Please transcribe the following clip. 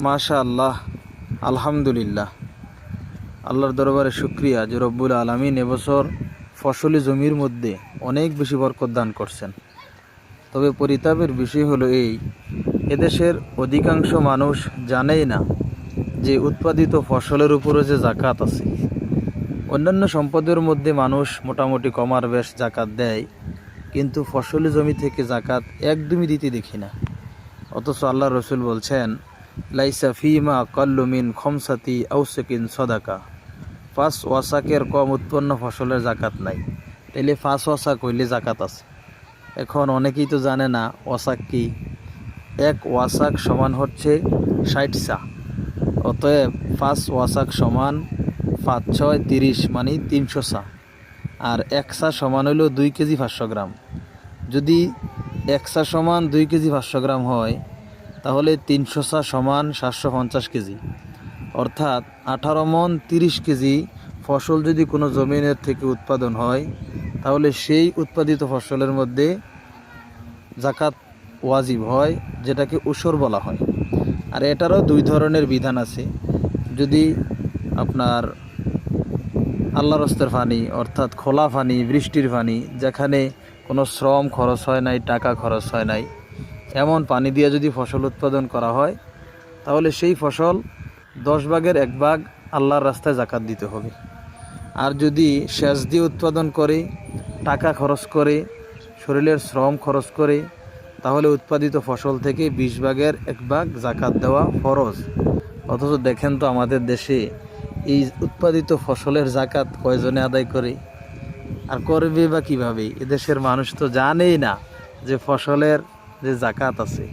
মাশাআল্লাহ, আলহামদুলিল্লাহ। আল্লাহর দরবারে শুকরিয়া যে রব্বুল আলামিন এবছর ফসলি জমির মধ্যে অনেক বেশি বরকত দান করছেন। তবে পরিতাপের বিষয় হলো এদেশের অধিকাংশ মানুষ জানেই না যে উৎপাদিত ফসলের উপরে যে জাকাত আছে। অন্যান্য সম্পদের মধ্যে মানুষ মোটামুটি কমার বেশ জাকাত দেয়, কিন্তু ফসলি জমি থেকে জাকাত একদমই দিতে দেখি না। অথচ আল্লাহ রসুল বলছেন, লাইসা ফিমা কল্লুমিন খমসাতি আউসেকিন সদাকা। 5 ওয়াসাকের কম উৎপন্ন ফসলের জাকাত নাই। তাইলে 5 ওয়াসাক হইলে জাকাত আছে। এখন অনেকেই তো জানে না ওয়াসাক কি। 1 ওয়াসাক সমান হচ্ছে 60 সা। অতএব 5 ওয়াসাক সমান 5 6 30 মানে 300 সা। আর 1 সা সমান হইল 2 কেজি 500 গ্রাম। যদি 1 সা সমান 2 কেজি 500 গ্রাম হয়, তাহলে 300 সা সমান 750 কেজি। অর্থাৎ 18 মণ 30 কেজি ফসল যদি কোনো জমিনের থেকে উৎপাদন হয়, তাহলে সেই উৎপাদিত ফসলের মধ্যে জাকাত ওয়াজিব হয়, যেটাকে উশর বলা হয়। আর এটারও 2 ধরনের বিধান আছে। যদি আপনার আল্লাহর রাস্তার পানি, অর্থাৎ খোলা পানি, বৃষ্টির পানি, যেখানে কোনো শ্রম খরচ হয় নাই, টাকা খরচ হয় নাই, এমন পানি দিয়ে যদি ফসল উৎপাদন করা হয়, তাহলে সেই ফসল 10 ভাগের 1 ভাগ আল্লাহর রাস্তায় জাকাত দিতে হবে। আর যদি সেচ দিয়ে উৎপাদন করে, টাকা খরচ করে, শরীরের শ্রম খরচ করে, তাহলে উৎপাদিত ফসল থেকে 20 ভাগের 1 ভাগ জাকাত দেওয়া ফরজ। অথচ দেখেন তো আমাদের দেশে এই উৎপাদিত ফসলের জাকাত কয়জনে আদায় করে, আর করবে বা কীভাবে? এদেশের মানুষ তো জানেই না যে ফসলের যে জাকাত আছে।